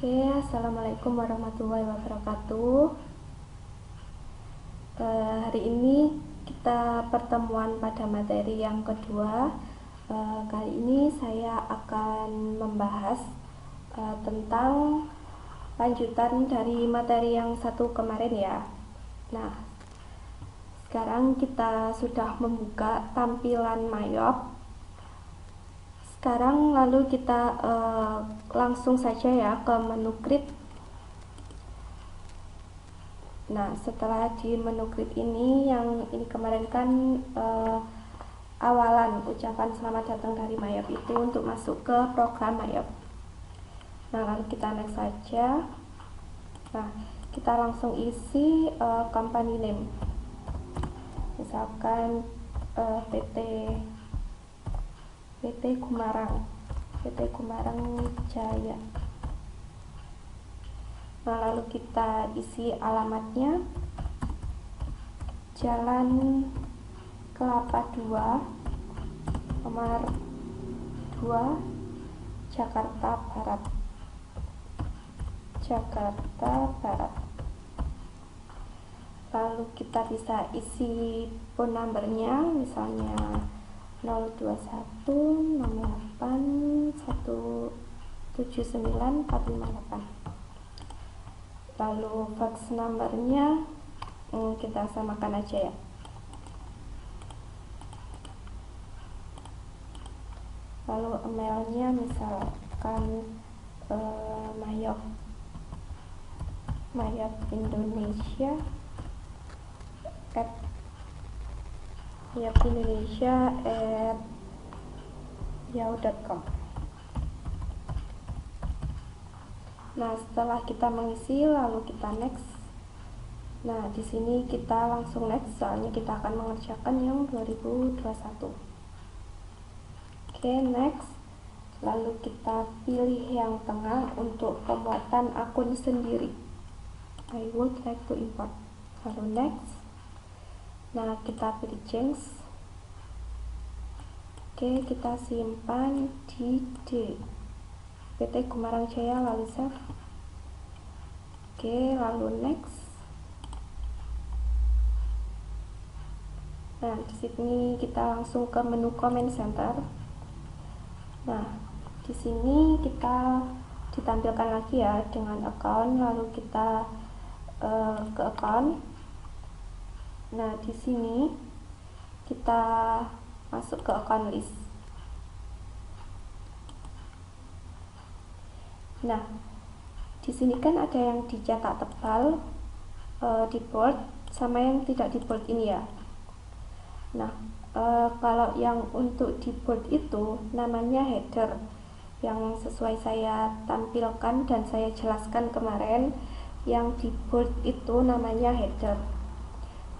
Oke, assalamualaikum warahmatullahi wabarakatuh. Hari ini kita pertemuan pada materi yang kedua. Kali ini saya akan membahas tentang lanjutan dari materi yang satu kemarin ya. Nah, sekarang kita sudah membuka tampilan Mayop. Sekarang lalu kita langsung saja ya ke menu Grid. Nah, setelah di menu Grid ini, yang ini kemarin kan awalan ucapan selamat datang dari Mayop itu untuk masuk ke program Mayop. Nah, lalu kita next saja. Nah, kita langsung isi company name. Misalkan PT Gumarang Jaya. Nah, lalu kita isi alamatnya, Jalan Kelapa 2 nomor 2 Jakarta Barat. Lalu kita bisa isi phone numbernya, misalnya 021 68 179 458. Lalu fax numbernya kita samakan aja ya. Lalu emailnya misalkan Mayop Indonesia @yahoo.com. Nah, setelah kita mengisi lalu kita next. Nah, di sini kita langsung next soalnya kita akan mengerjakan yang 2021. Oke, next. Lalu kita pilih yang tengah untuk pembuatan akun sendiri. I would like to import. Lalu next. Nah, kita pilih change. Oke, kita simpan di D. PT Gumarang Jaya, lalu save. Oke, lalu next. Nah, di sini kita langsung ke menu comment center. Nah, di sini kita ditampilkan lagi ya dengan account, lalu kita ke account. Nah, di sini kita masuk ke account list. Nah, di sini kan ada yang dicetak tebal, di bold, sama yang tidak di bold ini ya. Nah, kalau yang untuk di bold itu namanya header, yang sesuai saya tampilkan dan saya jelaskan kemarin. Yang di bold itu namanya header.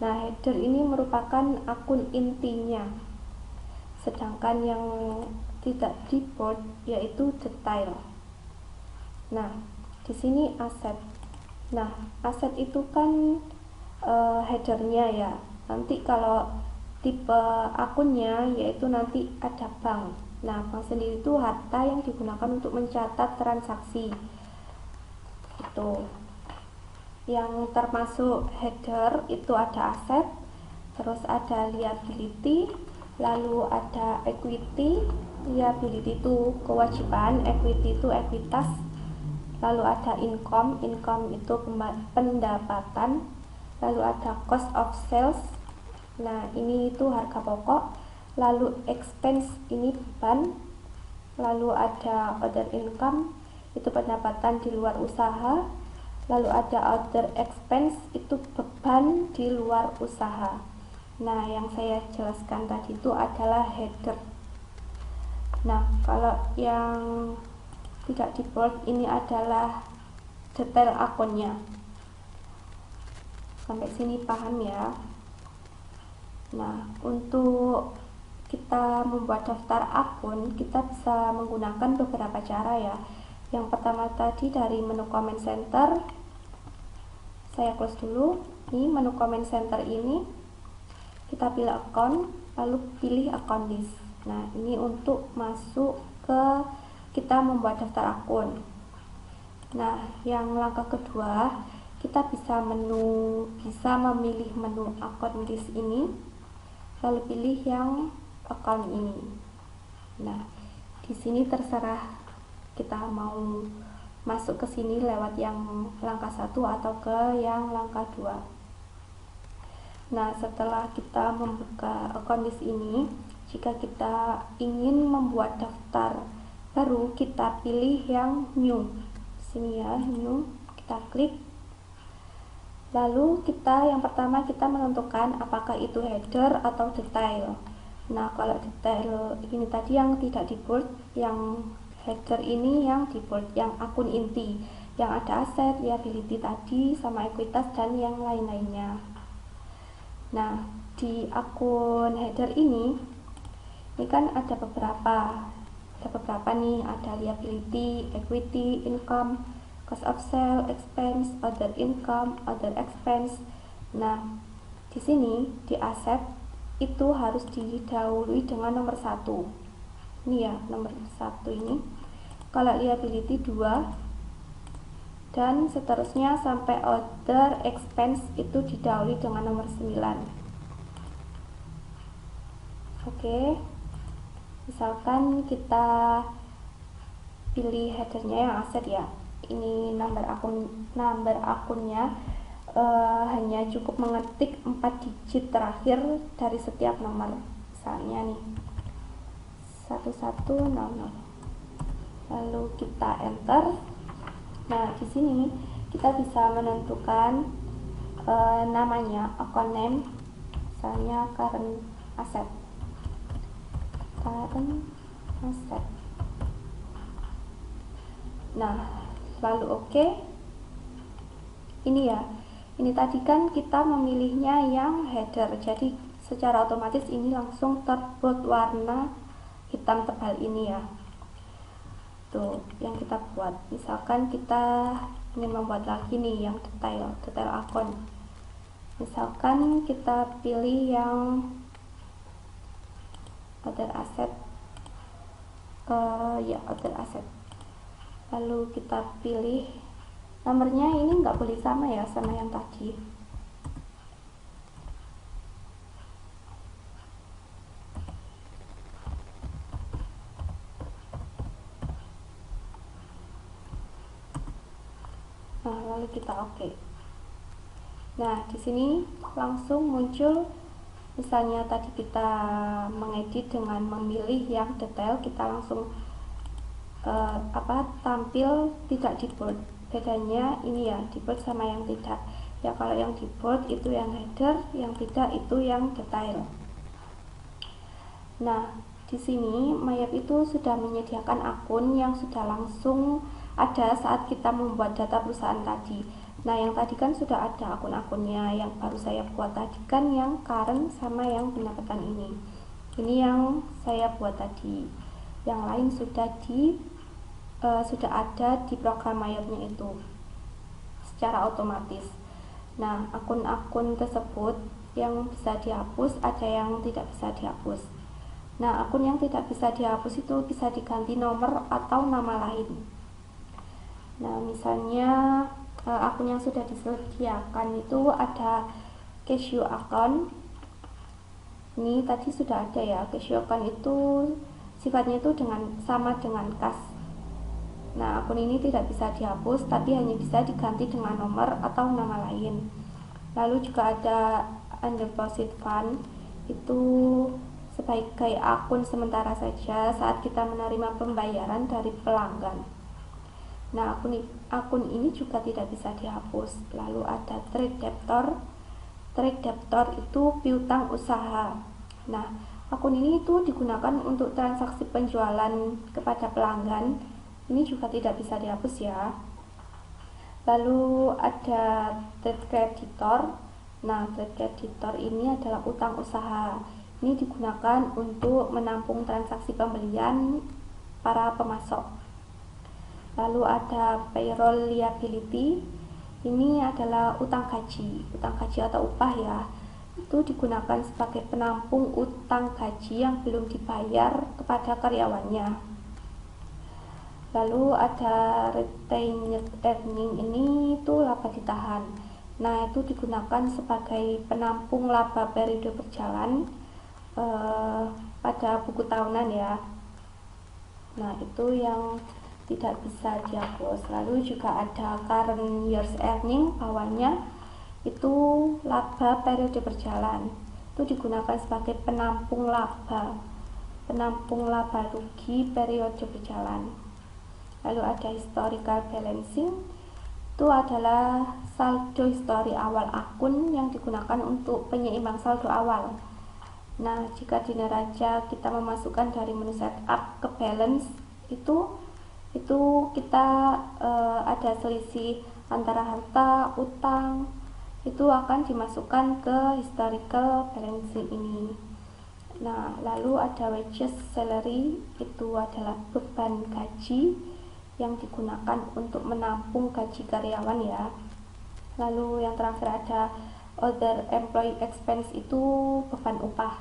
Nah, header ini merupakan akun intinya, sedangkan yang tidak di bold yaitu detail. Nah, di sini aset. Nah, aset itu kan headernya ya. Nanti kalau tipe akunnya yaitu nanti ada bank. Nah, bank sendiri itu harta yang digunakan untuk mencatat transaksi. Itu yang termasuk header itu ada aset, terus ada liability, lalu ada equity. Liability itu kewajiban, equity itu ekuitas, lalu ada income itu pendapatan, lalu ada cost of sales. Nah, ini itu harga pokok, lalu expense ini beban, lalu ada other income itu pendapatan di luar usaha, lalu ada other expense itu beban di luar usaha. Nah, yang saya jelaskan tadi itu adalah header. Nah, kalau yang tidak di bold ini adalah detail akunnya. Sampai sini paham ya? Nah, untuk kita membuat daftar akun, kita bisa menggunakan beberapa cara ya. Yang pertama tadi dari menu comment center, saya close dulu. Ini menu comment center ini, kita pilih account, lalu pilih account list. Nah, ini untuk masuk ke kita membuat daftar akun. Nah, yang langkah kedua, kita bisa memilih menu account list ini, lalu pilih yang account ini. Nah, di sini terserah kita mau masuk ke sini lewat yang langkah 1 atau ke yang langkah 2. Nah, setelah kita membuka account list ini, jika kita ingin membuat daftar baru, kita pilih yang new. Sini ya, new, kita klik. Lalu yang pertama kita menentukan apakah itu header atau detail. Nah, kalau detail ini tadi yang tidak di bold, yang header ini yang di bold, yang akun inti, yang ada aset, liability tadi, sama ekuitas dan yang lain-lainnya. Nah, di akun header ini kan ada beberapa nih, ada liability, equity, income, cost of sale, expense, other income, other expense. Nah, di sini di aset itu harus didahului dengan nomor 1. Ini ya, nomor 1 ini. Kalau liability 2 dan seterusnya sampai other expense itu didahului dengan nomor 9. Oke. Misalkan kita pilih headernya yang aset ya, ini nomor akunnya hanya cukup mengetik 4 digit terakhir dari setiap nomor, misalnya nih 1100, lalu kita enter. Nah, di sini kita bisa menentukan namanya, account name, misalnya current asset. Nah, lalu oke. Ini ya, ini tadi kan kita memilihnya yang header, jadi secara otomatis ini langsung terbold warna hitam tebal ini ya. Tuh, yang kita buat. Misalkan kita ingin membuat lagi nih yang detail akun. Misalkan kita pilih yang other asset, other asset. Lalu kita pilih nomornya, ini nggak boleh sama ya sama yang tadi. Nah, lalu kita oke. Nah, di sini langsung muncul. Misalnya tadi kita mengedit dengan memilih yang detail, kita langsung tampil tidak di bold. Bedanya ini ya, di bold sama yang tidak. Ya, kalau yang di bold itu yang header, yang tidak itu yang detail. Nah, di sini Mayap itu sudah menyediakan akun yang sudah langsung ada saat kita membuat data perusahaan tadi. Nah, yang tadi kan sudah ada akun-akunnya, yang baru saya buat tadi kan yang current sama yang pendapatan ini. Ini yang saya buat tadi. Yang lain sudah ada di program Mayapnya itu secara otomatis. Nah, akun-akun tersebut yang bisa dihapus, ada yang tidak bisa dihapus. Nah, akun yang tidak bisa dihapus itu bisa diganti nomor atau nama lain. Nah, misalnya akun yang sudah disediakan itu ada cashew account. Ini tadi sudah ada ya, cashew account itu sifatnya itu sama dengan kas. Nah, akun ini tidak bisa dihapus, tapi hanya bisa diganti dengan nomor atau nama lain. Lalu juga ada undeposit fund, itu sebagai akun sementara saja saat kita menerima pembayaran dari pelanggan. Nah, akun ini juga tidak bisa dihapus. Lalu ada trade debtor. Trade debtor itu piutang usaha. Nah, akun ini itu digunakan untuk transaksi penjualan kepada pelanggan. Ini juga tidak bisa dihapus ya. Lalu ada trade creditor. Nah, trade creditor ini adalah utang usaha. Ini digunakan untuk menampung transaksi pembelian para pemasok. Lalu ada payroll liability. Ini adalah utang gaji atau upah ya. Itu digunakan sebagai penampung utang gaji yang belum dibayar kepada karyawannya. Lalu ada retained earning, ini tuh laba ditahan. Nah, itu digunakan sebagai penampung laba periode berjalan pada buku tahunan ya. Nah, itu yang tidak bisa dihapus. Lalu juga ada current year's earning, bawahnya itu laba periode berjalan. Itu digunakan sebagai penampung laba rugi periode berjalan. Lalu ada historical balancing, itu adalah saldo histori awal akun yang digunakan untuk penyeimbang saldo awal. Nah, jika di neraca kita memasukkan dari menu setup ke balance, itu kita ada selisih antara harta, utang, itu akan dimasukkan ke historical balancing ini. Nah, lalu ada wages salary, itu adalah beban gaji yang digunakan untuk menampung gaji karyawan ya. Lalu yang terakhir ada other employee expense, itu beban upah.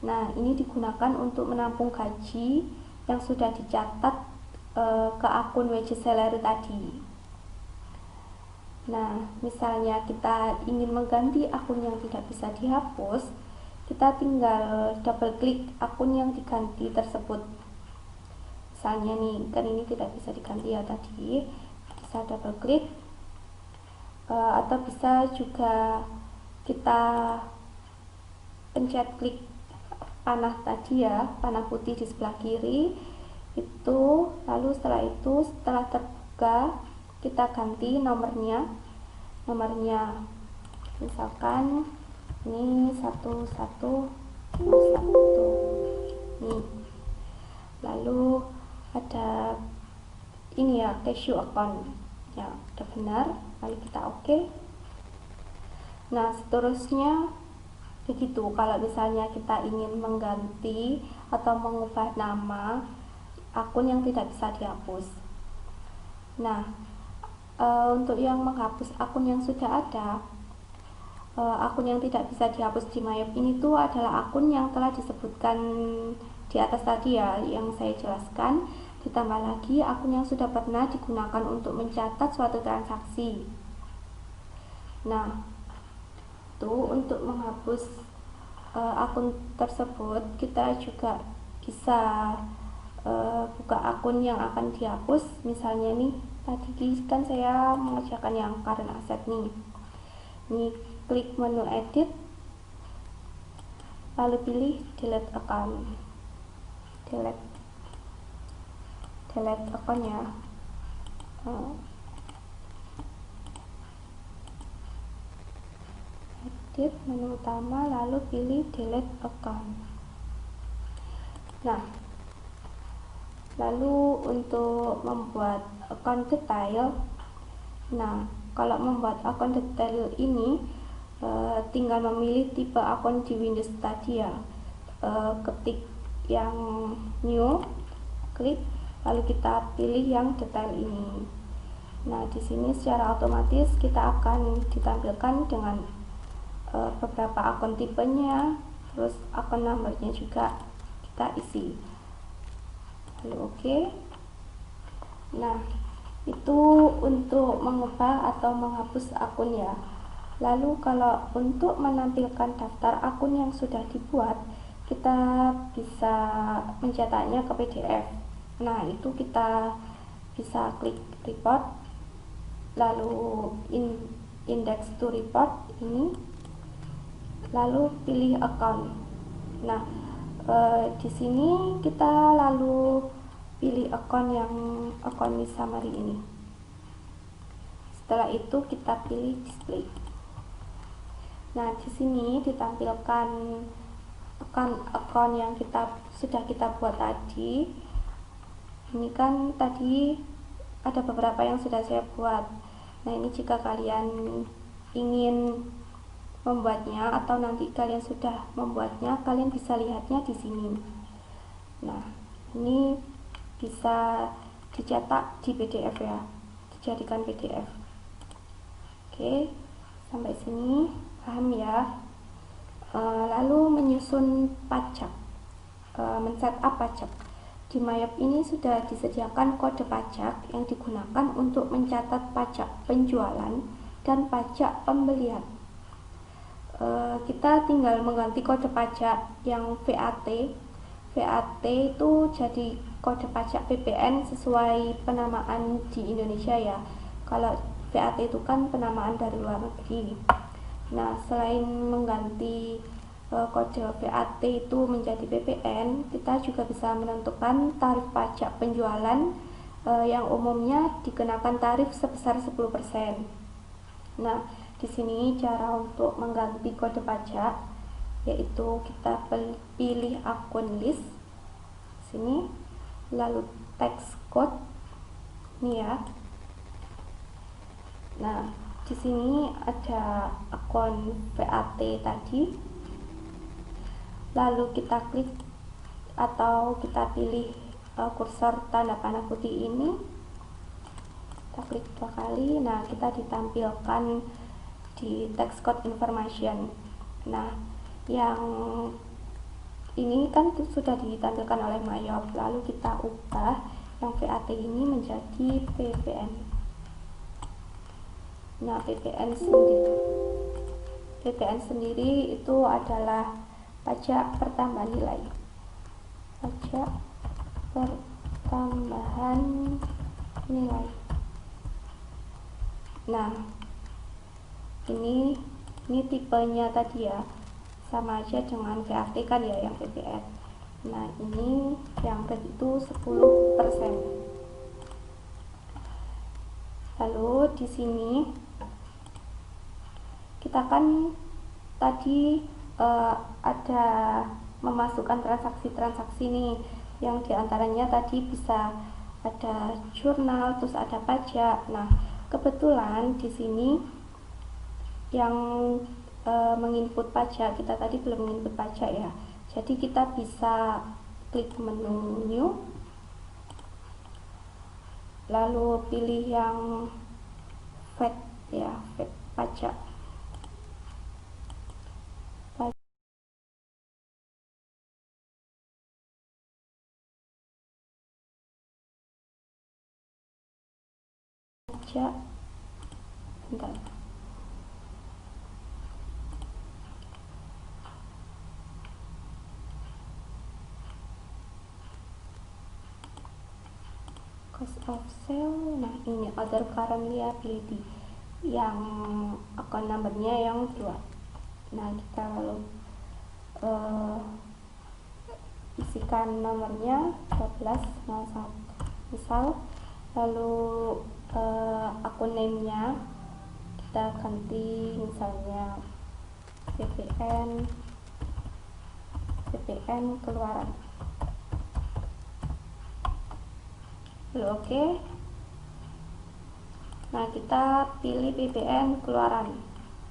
Nah, ini digunakan untuk menampung gaji yang sudah dicatat ke akun wages salary tadi. Nah, misalnya kita ingin mengganti akun yang tidak bisa dihapus, kita tinggal double klik akun yang diganti tersebut. Misalnya nih, kan ini tidak bisa diganti ya tadi, bisa double klik, atau bisa juga kita pencet klik panah tadi ya, panah putih di sebelah kiri itu. Lalu setelah terbuka, kita ganti nomornya, misalkan ini 1101 nih. Lalu ada ini ya, cashew account ya, udah benar. Lalu kita oke. Nah, seterusnya begitu kalau misalnya kita ingin mengganti atau mengubah nama akun yang tidak bisa dihapus. Nah, untuk yang menghapus akun yang sudah ada, akun yang tidak bisa dihapus di Mayap ini tuh adalah akun yang telah disebutkan di atas tadi ya, yang saya jelaskan, ditambah lagi akun yang sudah pernah digunakan untuk mencatat suatu transaksi. Nah, itu untuk menghapus akun tersebut, kita juga bisa buka akun yang akan dihapus. Misalnya nih, tadi kan saya mengerjakan yang current asset nih. Ini klik menu edit, lalu pilih delete account, delete account ya. Edit menu utama, lalu pilih delete account. Nah, lalu untuk membuat account detail, nah kalau membuat akun detail ini tinggal memilih tipe akun di Windows tadi ya, ketik yang new, klik, lalu kita pilih yang detail ini. Nah, di sini secara otomatis kita akan ditampilkan dengan beberapa akun tipenya, terus akun nomornya juga kita isi. Lalu oke. Nah, itu untuk mengubah atau menghapus akun ya. Lalu kalau untuk menampilkan daftar akun yang sudah dibuat, kita bisa mencetaknya ke PDF. Nah, itu kita bisa klik report, lalu index to report ini, lalu pilih account. Nah, di sini kita lalu pilih account summary ini. Setelah itu kita pilih display. Nah, di sini ditampilkan account yang sudah kita buat tadi. Ini kan tadi ada beberapa yang sudah saya buat. Nah, ini jika kalian ingin membuatnya atau nanti kalian sudah membuatnya, kalian bisa lihatnya di sini. Nah, ini bisa dicetak di PDF ya, dijadikan PDF. Oke, sampai sini paham ya. Lalu menyusun pajak, men-setup pajak. Di MyOb ini sudah disediakan kode pajak yang digunakan untuk mencatat pajak penjualan dan pajak pembelian. Kita tinggal mengganti kode pajak yang VAT. VAT itu jadi kode pajak PPN sesuai penamaan di Indonesia ya. Kalau VAT itu kan penamaan dari luar negeri. Nah, selain mengganti kode VAT itu menjadi PPN, kita juga bisa menentukan tarif pajak penjualan yang umumnya dikenakan tarif sebesar 10%. Nah, di sini cara untuk mengganti kode pajak yaitu kita pilih akun list sini, lalu text code nih ya. Nah, di sini ada akun VAT tadi, lalu kita klik atau kita pilih kursor tanda panah putih ini, kita klik 2 kali. Nah, kita ditampilkan di text code information. Nah, yang ini kan sudah ditampilkan oleh MyOb, lalu kita ubah yang VAT ini menjadi PPN. Nah, PPN sendiri itu adalah pajak pertambahan nilai. Pajak pertambahan nilai. Nah, ini tipenya tadi ya, sama aja dengan VAT kan ya yang PPN. Nah, ini yang red itu 10%. Lalu di sini kita kan tadi ada memasukkan transaksi-transaksi nih, yang diantaranya tadi bisa ada jurnal, terus ada pajak. Nah, kebetulan di sini yang menginput pajak, kita tadi belum menginput pajak ya, jadi kita bisa klik menu new, lalu pilih yang VAT ya, VAT pajak. Bentar. Cost of sale. Nah, ini other current liability yang account numbernya yang 2. Nah, kita lalu isikan nomornya 1201 misal, lalu akun name-nya kita ganti misalnya PPN keluaran. Lalu oke. Nah, kita pilih PPN keluaran,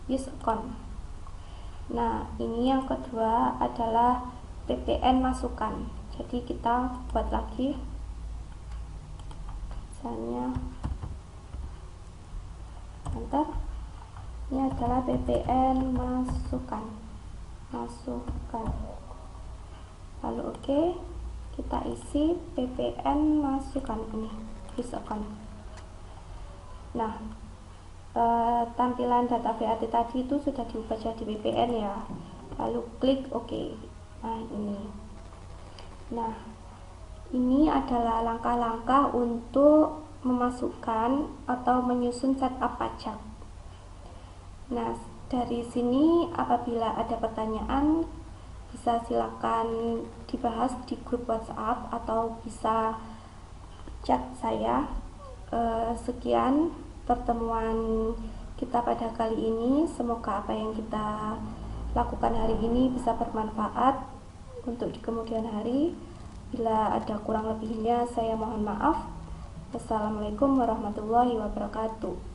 use account. Nah, ini yang kedua adalah PPN masukan. Jadi kita buat lagi, misalnya bentar, ini adalah PPN masukan. Lalu oke, kita isi PPN masukan ini, use account. Nah, tampilan data VAT tadi itu sudah diubah jadi PPN ya, lalu klik OK. Nah, ini adalah langkah-langkah untuk memasukkan atau menyusun setup pajak. Nah, dari sini apabila ada pertanyaan bisa silakan dibahas di grup WhatsApp atau bisa chat saya. Sekian pertemuan kita pada kali ini. Semoga apa yang kita lakukan hari ini bisa bermanfaat untuk di kemudian hari. Bila ada kurang lebihnya saya mohon maaf. Wassalamualaikum warahmatullahi wabarakatuh.